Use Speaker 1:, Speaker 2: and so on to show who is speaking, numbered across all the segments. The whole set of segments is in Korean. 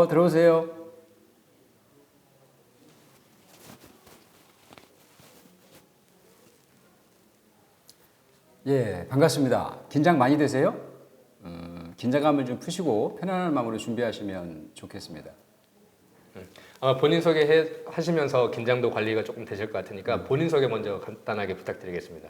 Speaker 1: 들어오세요. 예, 반갑습니다. 긴장 많이 되세요? 긴장감을 좀 푸시고 편안한 마음으로 준비하시면 좋겠습니다.
Speaker 2: 본인 소개 하시면서 긴장도 관리가 조금 되실 것 같으니까 본인 소개 먼저 간단하게 부탁드리겠습니다.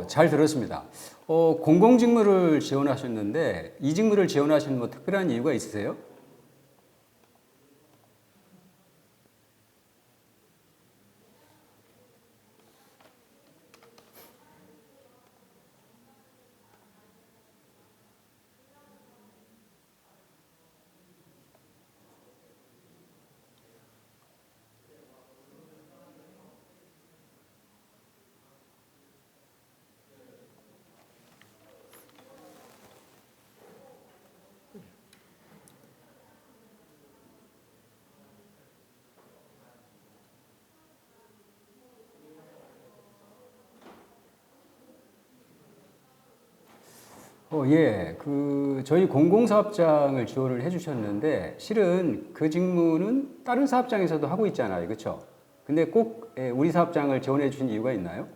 Speaker 1: 잘 들었습니다. 공공직무를 지원하셨는데 이 직무를 지원하신 뭐 특별한 이유가 있으세요? 예. 저희 공공사업장을 지원을 해주셨는데, 실은 그 직무는 다른 사업장에서도 하고 있잖아요. 그쵸? 근데 꼭 우리 사업장을 지원해 주신 이유가 있나요?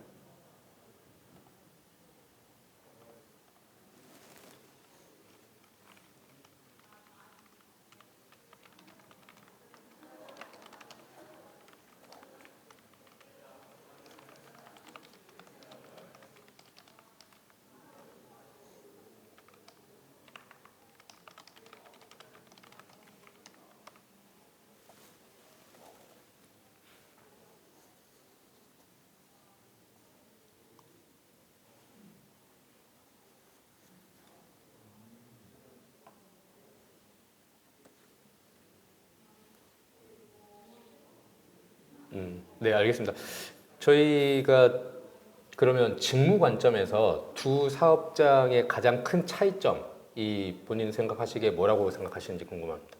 Speaker 2: 네, 알겠습니다. 저희가 그러면 직무 관점에서 두 사업장의 가장 큰 차이점이 본인 생각하시기에 뭐라고 생각하시는지 궁금합니다.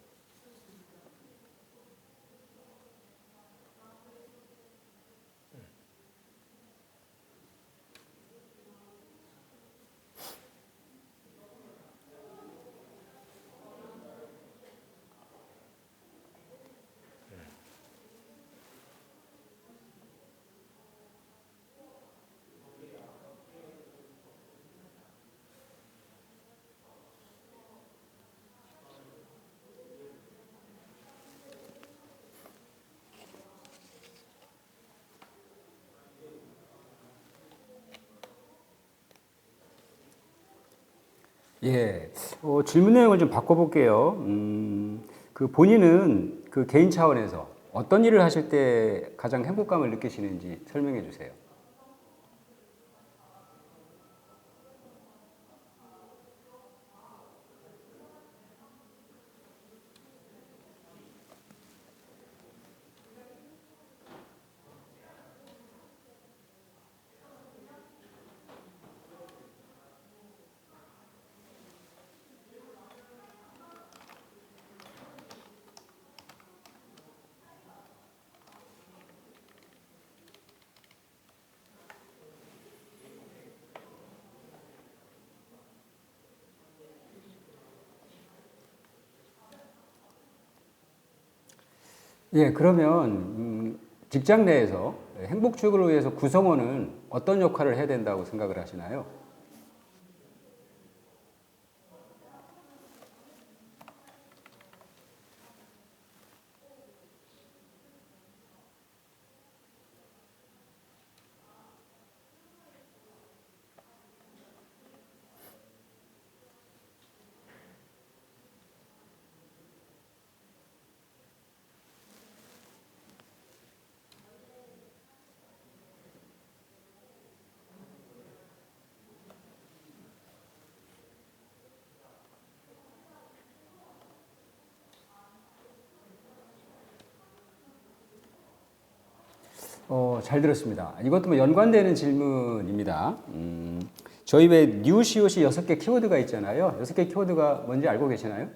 Speaker 1: 예. 질문 내용을 좀 바꿔볼게요. 본인은 그 개인 차원에서 어떤 일을 하실 때 가장 행복감을 느끼시는지 설명해 주세요. 예, 그러면 직장 내에서 행복 추구를 위해서 구성원은 어떤 역할을 해야 된다고 생각을 하시나요? 잘 들었습니다. 이것도 뭐 연관되는 질문입니다. 저희 왜 뉴시옷이 6개 키워드가 있잖아요. 6개 키워드가 뭔지 알고 계시나요?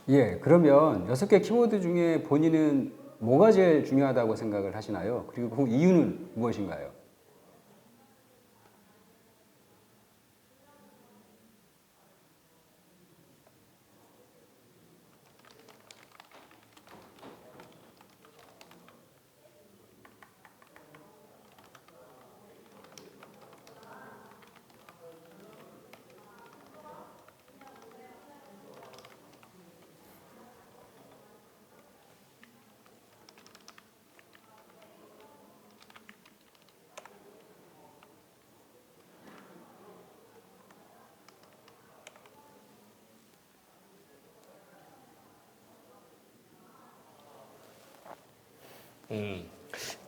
Speaker 1: 예, 그러면 6개 키워드 중에 본인은 뭐가 제일 중요하다고 생각을 하시나요? 그리고 그 이유는 무엇인가요?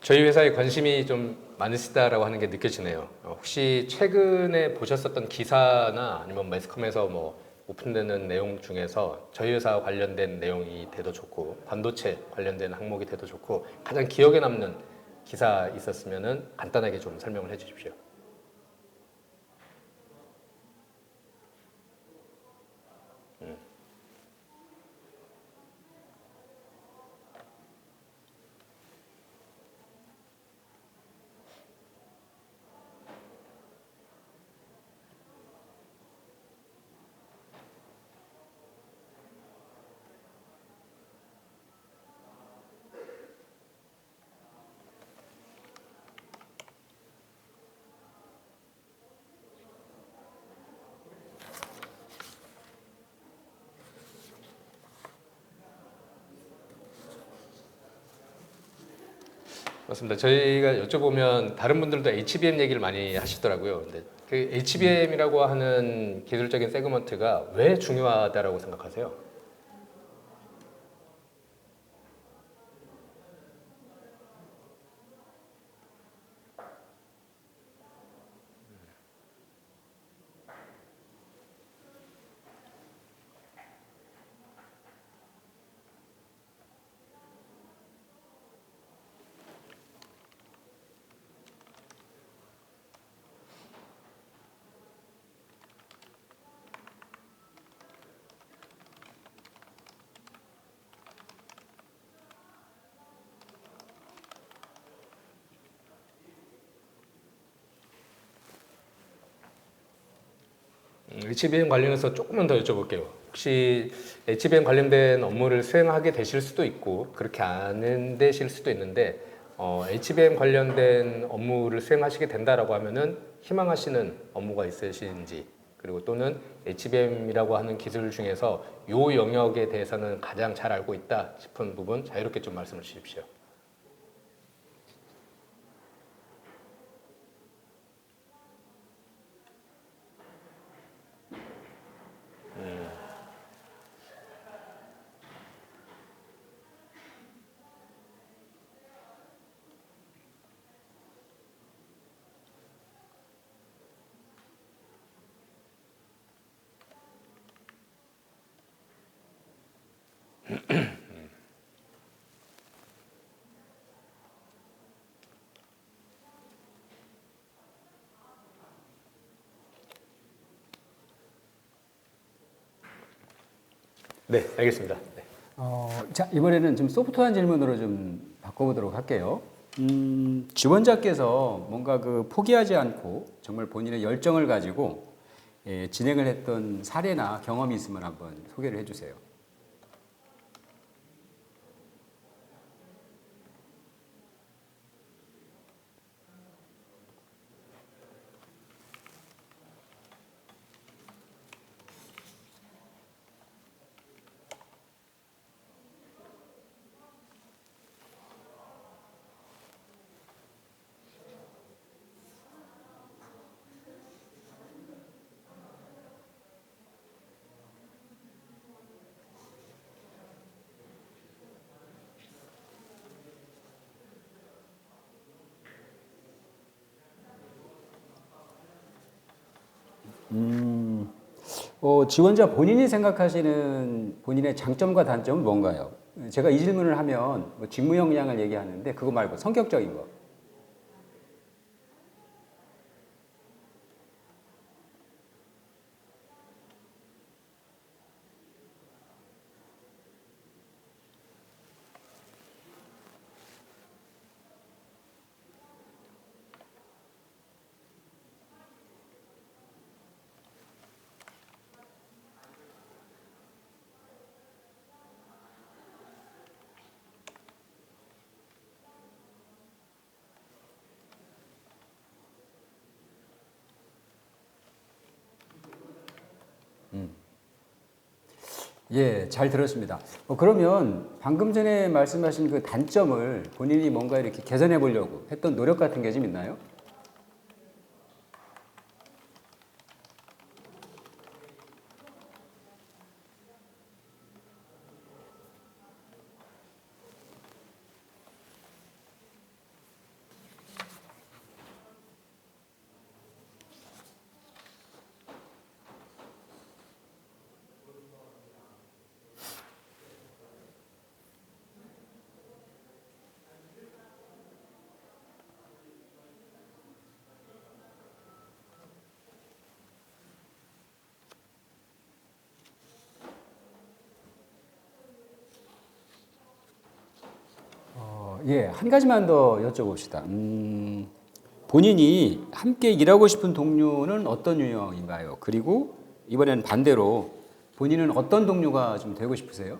Speaker 2: 저희 회사에 관심이 좀 많으시다라고 하는 게 느껴지네요. 혹시 최근에 보셨었던 기사나 아니면 매스컴에서 뭐 오픈되는 내용 중에서 저희 회사 관련된 내용이 돼도 좋고 반도체 관련된 항목이 돼도 좋고 가장 기억에 남는 기사 있었으면은 간단하게 좀 설명을 해 주십시오. 맞습니다. 저희가 여쭤보면 다른 분들도 HBM 얘기를 많이 하시더라고요. 근데 그 HBM이라고 하는 기술적인 세그먼트가 왜 중요하다라고 생각하세요? HBM 관련해서 조금만 더 여쭤볼게요. 혹시 HBM 관련된 업무를 수행하게 되실 수도 있고 그렇게 안 되실 수도 있는데 HBM 관련된 업무를 수행하시게 된다라고 하면은 희망하시는 업무가 있으신지 그리고 또는 HBM이라고 하는 기술 중에서 요 영역에 대해서는 가장 잘 알고 있다 싶은 부분 자유롭게 좀 말씀을 주십시오. 네, 알겠습니다. 네.
Speaker 1: 자, 이번에는 좀 소프트한 질문으로 좀 바꿔보도록 할게요. 지원자께서 뭔가 그 포기하지 않고 정말 본인의 열정을 가지고 진행을 했던 사례나 경험이 있으면 한번 소개를 해주세요. 지원자 본인이 생각하시는 본인의 장점과 단점은 뭔가요? 제가 이 질문을 하면 뭐 직무 역량을 얘기하는데 그거 말고 성격적인 거. 예, 잘 들었습니다. 그러면 방금 전에 말씀하신 그 단점을 본인이 뭔가 이렇게 개선해 보려고 했던 노력 같은 게 좀 있나요? 예, 한 가지만 더 여쭤봅시다. 본인이 함께 일하고 싶은 동료는 어떤 유형인가요? 그리고 이번에는 반대로 본인은 어떤 동료가 좀 되고 싶으세요?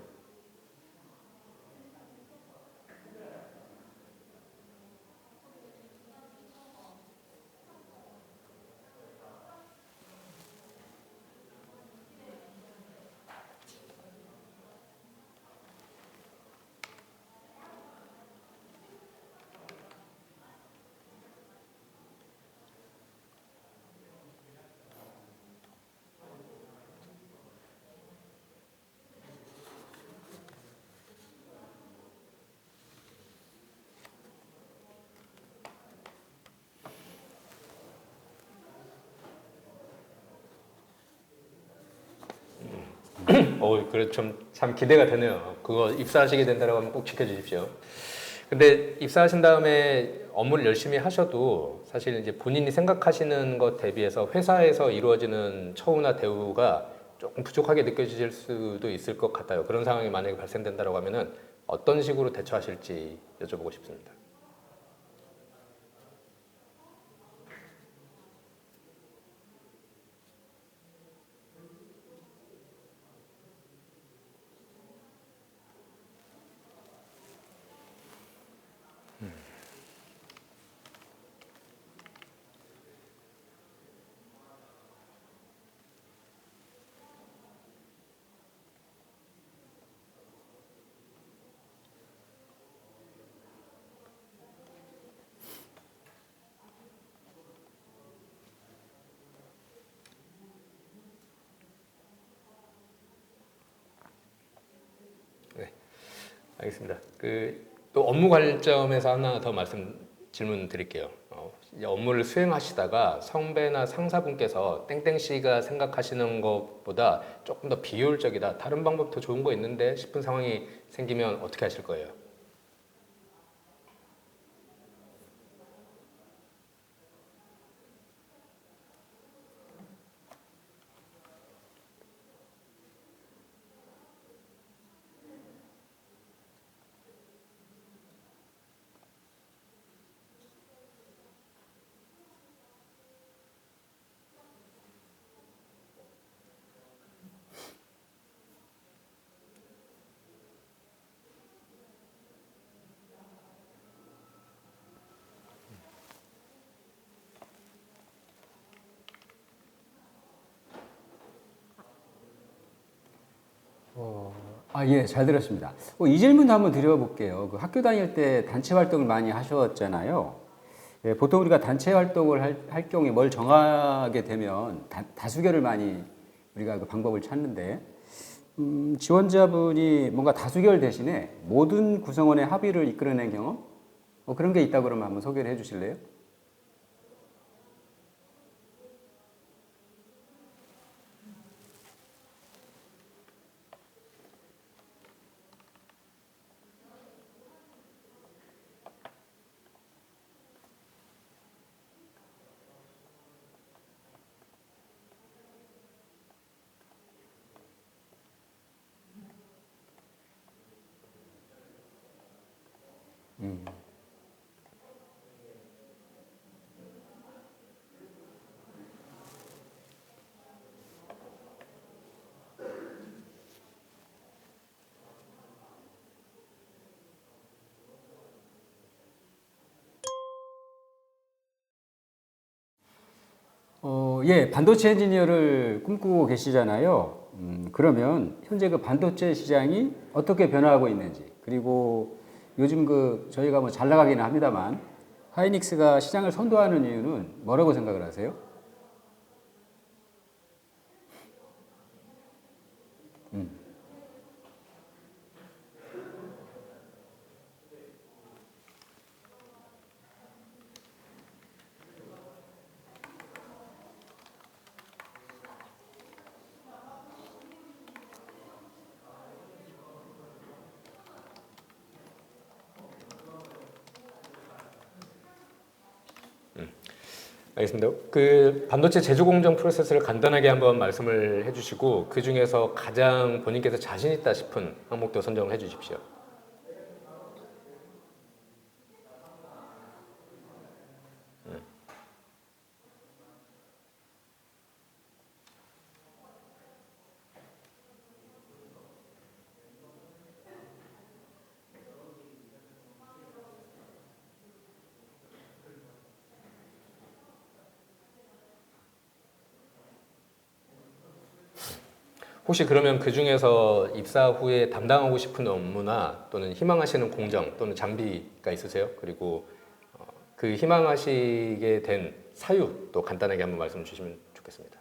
Speaker 2: 그래 참 기대가 되네요. 그거 입사하시게 된다고 하면 꼭 지켜주십시오. 근데 입사하신 다음에 업무를 열심히 하셔도 사실 이제 본인이 생각하시는 것 대비해서 회사에서 이루어지는 처우나 대우가 조금 부족하게 느껴지실 수도 있을 것 같아요. 그런 상황이 만약에 발생된다고 하면은 어떤 식으로 대처하실지 여쭤보고 싶습니다. 네, 알겠습니다. 또 업무 관점에서 하나 더 질문 드릴게요. 이제 업무를 수행하시다가 선배나 상사분께서 땡땡 씨가 생각하시는 것보다 조금 더 비효율적이다, 다른 방법 더 좋은 거 있는데 싶은 상황이 생기면 어떻게 하실 거예요?
Speaker 1: 예, 잘 들었습니다. 이 질문도 한번 드려볼게요. 그 학교 다닐 때 단체 활동을 많이 하셨잖아요. 예, 보통 우리가 단체 활동을 할 경우에 뭘 정하게 되면 다수결을 많이 우리가 그 방법을 찾는데, 지원자분이 뭔가 다수결 대신에 모든 구성원의 합의를 이끌어낸 경험? 그런 게 있다 그러면 한번 소개를 해 주실래요? 예, 반도체 엔지니어를 꿈꾸고 계시잖아요. 그러면 현재 그 반도체 시장이 어떻게 변화하고 있는지, 그리고 요즘 그 저희가 뭐 잘 나가기는 합니다만 하이닉스가 시장을 선도하는 이유는 뭐라고 생각을 하세요?
Speaker 2: 알겠습니다. 그 반도체 제조 공정 프로세스를 간단하게 한번 말씀을 해주시고 그 중에서 가장 본인께서 자신 있다 싶은 항목도 선정을 해주십시오. 혹시 그러면 그 중에서 입사 후에 담당하고 싶은 업무나 또는 희망하시는 공정 또는 장비가 있으세요? 그리고 그 희망하시게 된 사유 또 간단하게 한번 말씀 주시면 좋겠습니다.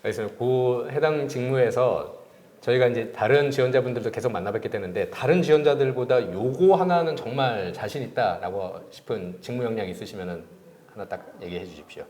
Speaker 2: 알겠습니다. 그 해당 직무에서 저희가 이제 다른 지원자분들도 계속 만나뵙게 되는데 다른 지원자들보다 요거 하나는 정말 자신 있다라고 싶은 직무 역량 있으시면은 하나 딱 얘기해 주십시오.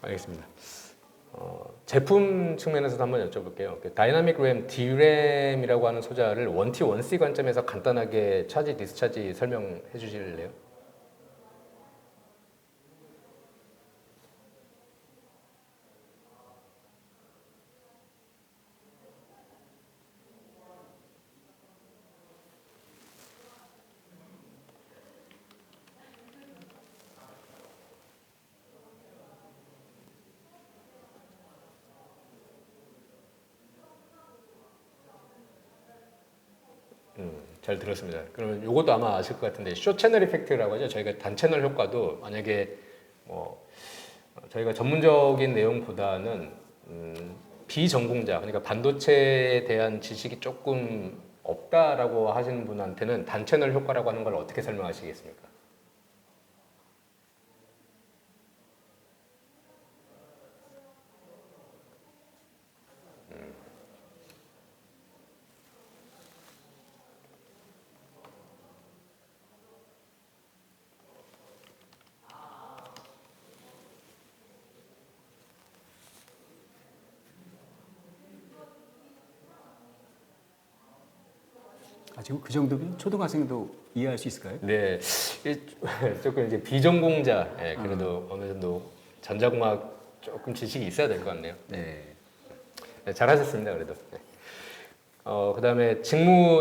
Speaker 2: 알겠습니다. 제품 측면에서도 한번 여쭤볼게요. 그 다이나믹 램 D램이라고 하는 소자를 1T, 1C 관점에서 간단하게 차지, 디스차지 설명해 주실래요? 잘 들었습니다. 그러면 이것도 아마 아실 것 같은데 쇼 채널 이펙트라고 하죠. 저희가 단 채널 효과도 만약에 뭐 저희가 전문적인 내용보다는 비전공자 그러니까 반도체에 대한 지식이 조금 없다라고 하시는 분한테는 단 채널 효과라고 하는 걸 어떻게 설명하시겠습니까?
Speaker 1: 아, 지금 그 정도면 초등학생도 이해할 수 있을까요?
Speaker 2: 네, 조금 이제 비전공자, 그래도 어느 정도 전자공학 조금 지식이 있어야 될 것 같네요.
Speaker 1: 네.
Speaker 2: 네, 잘하셨습니다, 그래도. 네. 그다음에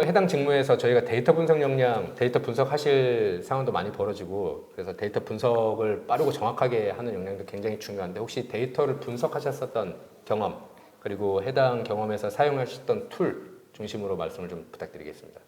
Speaker 2: 해당 직무에서 저희가 데이터 분석 역량, 데이터 분석하실 상황도 많이 벌어지고, 그래서 데이터 분석을 빠르고 정확하게 하는 역량도 굉장히 중요한데, 혹시 데이터를 분석하셨었던 경험, 그리고 해당 경험에서 사용하셨던 툴 중심으로 말씀을 좀 부탁드리겠습니다.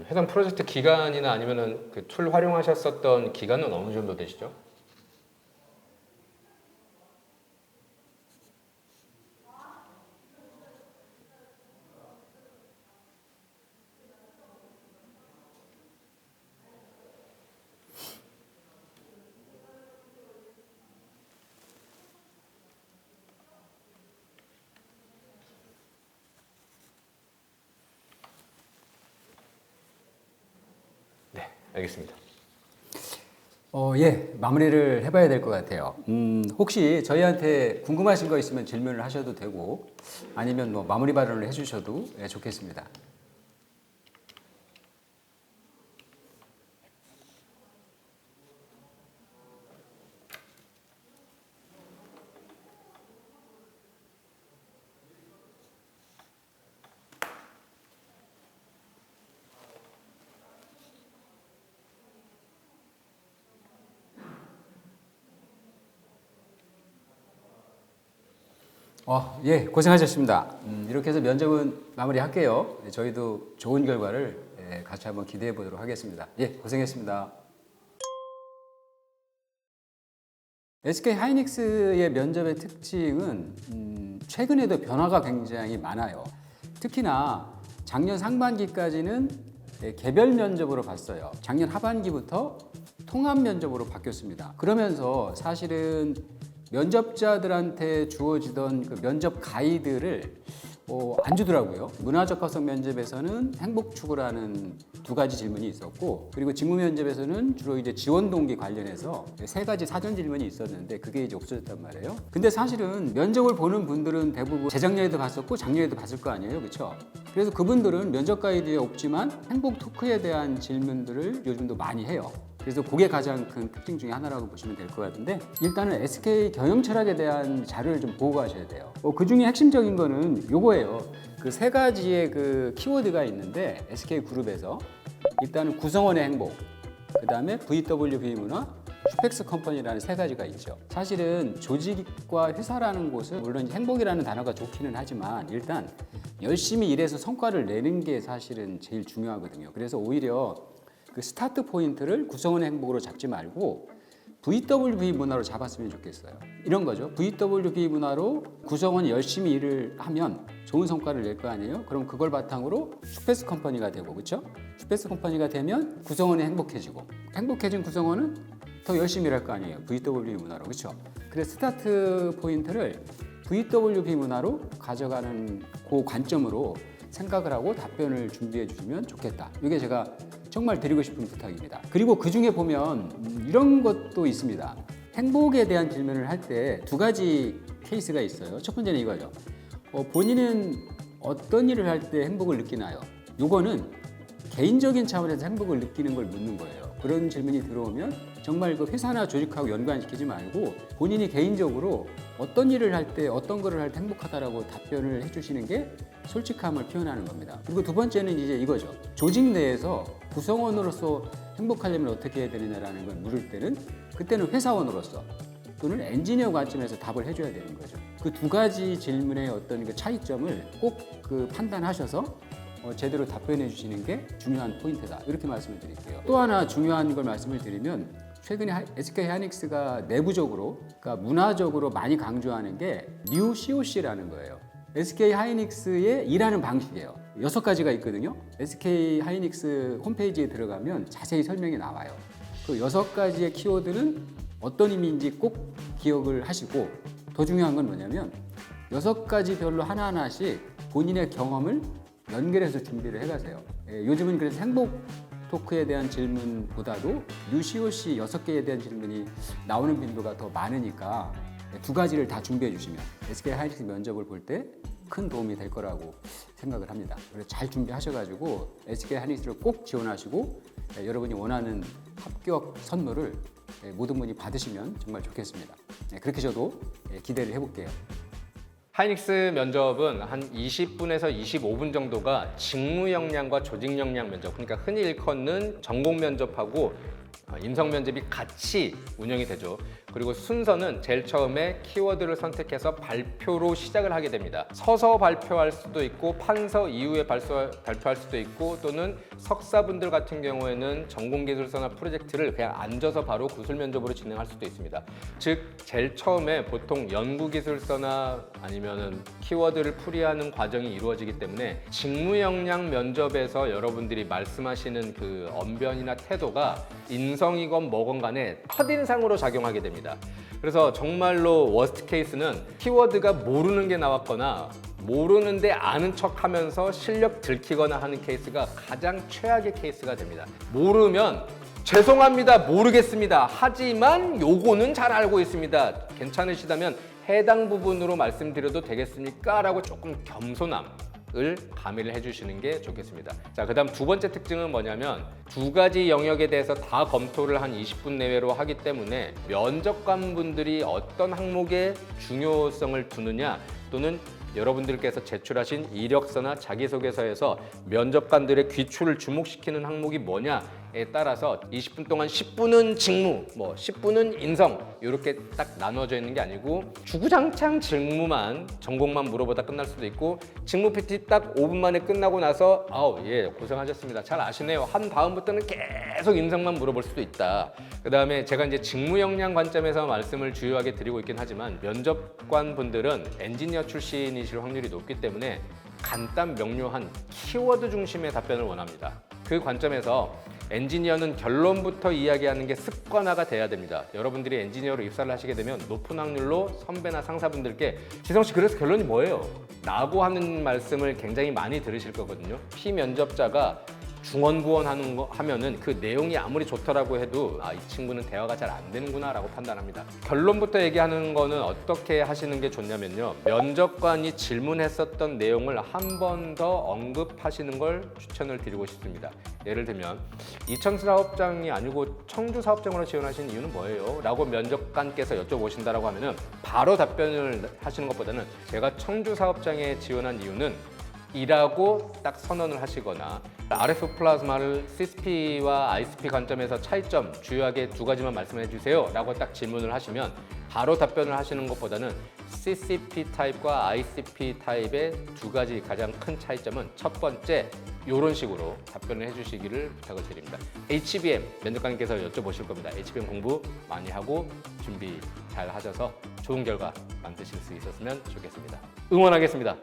Speaker 2: 해당 프로젝트 기간이나 아니면은 그 툴 활용하셨었던 기간은 어느 정도 되시죠? 네, 알겠습니다.
Speaker 1: 예, 마무리를 해봐야 될 것 같아요. 혹시 저희한테 궁금하신 거 있으면 질문을 하셔도 되고, 아니면 뭐 마무리 발언을 해주셔도 예, 좋겠습니다. 예, 고생하셨습니다. 이렇게 해서 면접은 마무리할게요. 네, 저희도 좋은 결과를 예, 같이 한번 기대해 보도록 하겠습니다. 예, 고생했습니다. SK 하이닉스의 면접의 특징은 최근에도 변화가 굉장히 많아요. 특히나 작년 상반기까지는 개별 면접으로 봤어요. 작년 하반기부터 통합 면접으로 바뀌었습니다. 그러면서 사실은 면접자들한테 주어지던 그 면접 가이드를 안 주더라고요. 문화적 가성 면접에서는 행복 추구라는 두 가지 질문이 있었고, 그리고 직무 면접에서는 주로 이제 지원 동기 관련해서 세 가지 사전 질문이 있었는데 그게 이제 없어졌단 말이에요. 근데 사실은 면접을 보는 분들은 대부분 재작년에도 봤었고 작년에도 봤을 거 아니에요, 그렇죠? 그래서 그분들은 면접 가이드에 없지만 행복 토크에 대한 질문들을 요즘도 많이 해요. 그래서 그게 가장 큰 특징 중에 하나라고 보시면 될 것 같은데, 일단은 SK 경영 철학에 대한 자료를 좀 보고 가셔야 돼요. 그 중에 핵심적인 거는 요거예요. 그 세 가지의 그 키워드가 있는데 SK 그룹에서 일단은 구성원의 행복, 그 다음에 VWB 문화, 슈펙스 컴퍼니라는 세 가지가 있죠. 사실은 조직과 회사라는 곳은 물론 행복이라는 단어가 좋기는 하지만 일단 열심히 일해서 성과를 내는 게 사실은 제일 중요하거든요. 그래서 오히려 그 스타트 포인트를 구성원의 행복으로 잡지 말고 VWB 문화로 잡았으면 좋겠어요. 이런 거죠. VWB 문화로 구성원이 열심히 일을 하면 좋은 성과를 낼 거 아니에요? 그럼 그걸 바탕으로 슈페스 컴퍼니가 되고, 그렇죠? 슈페스 컴퍼니가 되면 구성원이 행복해지고, 행복해진 구성원은 더 열심히 일할 거 아니에요? VWB 문화로, 그렇죠? 그래서 스타트 포인트를 VWB 문화로 가져가는 그 관점으로 생각을 하고 답변을 준비해 주시면 좋겠다. 이게 제가 정말 드리고 싶은 부탁입니다. 그리고 그 중에 보면 이런 것도 있습니다. 행복에 대한 질문을 할 때 두 가지 케이스가 있어요. 첫 번째는 이거죠. 본인은 어떤 일을 할 때 행복을 느끼나요? 요거는 개인적인 차원에서 행복을 느끼는 걸 묻는 거예요. 그런 질문이 들어오면 정말 그 회사나 조직하고 연관시키지 말고 본인이 개인적으로 어떤 일을 할 때 어떤 거를 할 때 행복하다라고 답변을 해주시는 게 솔직함을 표현하는 겁니다. 그리고 두 번째는 이제 이거죠. 조직 내에서 구성원으로서 행복하려면 어떻게 해야 되느냐라는 걸 물을 때는 그때는 회사원으로서 또는 엔지니어 관점에서 답을 해줘야 되는 거죠. 그 두 가지 질문의 어떤 그 차이점을 꼭 그 판단하셔서 제대로 답변해 주시는 게 중요한 포인트다. 이렇게 말씀을 드릴게요. 또 하나 중요한 걸 말씀을 드리면 최근에 SK 하이닉스가 내부적으로, 그러니까 문화적으로 많이 강조하는 게 뉴 COC라는 거예요. SK 하이닉스의 일하는 방식이에요. 6가지가 있거든요. SK 하이닉스 홈페이지에 들어가면 자세히 설명이 나와요. 그 6가지의 키워드는 어떤 의미인지 꼭 기억을 하시고, 더 중요한 건 뭐냐면 6가지 별로 하나하나씩 본인의 경험을 연결해서 준비를 해가세요. 요즘은 그래서 행복 토크에 대한 질문보다도 뉴 COC 6개에 대한 질문이 나오는 빈도가 더 많으니까 두 가지를 다 준비해 주시면 SK 하이닉스 면접을 볼 때 큰 도움이 될 거라고 생각을 합니다. 그래서 잘 준비하셔가지고 SK 하이닉스를 꼭 지원하시고 여러분이 원하는 합격 선물을 모든 분이 받으시면 정말 좋겠습니다. 그렇게 저도 기대를 해볼게요.
Speaker 2: 하이닉스 면접은 한 20분에서 25분 정도가 직무 역량과 조직 역량 면접, 그러니까 흔히 일컫는 전공 면접하고 인성 면접이 같이 운영이 되죠. 그리고 순서는 제일 처음에 키워드를 선택해서 발표로 시작을 하게 됩니다. 서서 발표할 수도 있고 판서 이후에 발표할 수도 있고 또는 석사분들 같은 경우에는 전공기술서나 프로젝트를 그냥 앉아서 바로 구술 면접으로 진행할 수도 있습니다. 즉 제일 처음에 보통 연구기술서나 아니면은 키워드를 풀이하는 과정이 이루어지기 때문에 직무 역량 면접에서 여러분들이 말씀하시는 그 언변이나 태도가 인성이건 뭐건 간에 첫인상으로 작용하게 됩니다. 그래서 정말로 워스트 케이스는 키워드가 모르는 게 나왔거나 모르는데 아는 척 하면서 실력 들키거나 하는 케이스가 가장 최악의 케이스가 됩니다. 모르면 죄송합니다, 모르겠습니다. 하지만 요거는 잘 알고 있습니다. 괜찮으시다면 해당 부분으로 말씀드려도 되겠습니까? 라고 조금 겸손함을 가미를 해주시는 게 좋겠습니다. 자, 그 다음 두 번째 특징은 뭐냐면 두 가지 영역에 대해서 다 검토를 한 20분 내외로 하기 때문에 면접관분들이 어떤 항목에 중요성을 두느냐 또는 여러분들께서 제출하신 이력서나 자기소개서에서 면접관들의 귀추를 주목시키는 항목이 뭐냐에 따라서 20분 동안 10분은 직무, 10분은 인성 이렇게 딱 나눠져 있는 게 아니고 주구장창 직무만 전공만 물어보다 끝날 수도 있고 직무 PT 딱 5분 만에 끝나고 나서 고생하셨습니다. 잘 아시네요. 한 다음부터는 계속 인성만 물어볼 수도 있다. 그 다음에 제가 이제 직무 역량 관점에서 말씀을 주요하게 드리고 있긴 하지만 면접관 분들은 엔지니어 출신이실 확률이 높기 때문에 간단 명료한 키워드 중심의 답변을 원합니다. 그 관점에서 엔지니어는 결론부터 이야기하는 게 습관화가 돼야 됩니다. 여러분들이 엔지니어로 입사를 하시게 되면 높은 확률로 선배나 상사분들께 지성씨 그래서 결론이 뭐예요? 라고 하는 말씀을 굉장히 많이 들으실 거거든요. 피면접자가 중언부언 하면은 그 내용이 아무리 좋더라고 해도 이 친구는 대화가 잘 안 되는구나 라고 판단합니다. 결론부터 얘기하는 거는 어떻게 하시는 게 좋냐면요, 면접관이 질문했었던 내용을 한 번 더 언급하시는 걸 추천을 드리고 싶습니다. 예를 들면 이천 사업장이 아니고 청주 사업장으로 지원하신 이유는 뭐예요? 라고 면접관께서 여쭤보신다라고 하면은 바로 답변을 하시는 것보다는 제가 청주 사업장에 지원한 이유는 이라고 딱 선언을 하시거나 RF 플라즈마를 CSP와 ISP 관점에서 차이점 주요하게 두 가지만 말씀해 주세요 라고 딱 질문을 하시면 바로 답변을 하시는 것보다는 CCP 타입과 ICP 타입의 두 가지 가장 큰 차이점은 첫 번째 이런 식으로 답변을 해주시기를 부탁을 드립니다. HBM 면접관님께서 여쭤보실 겁니다. HBM 공부 많이 하고 준비 잘 하셔서 좋은 결과 만드실 수 있었으면 좋겠습니다. 응원하겠습니다.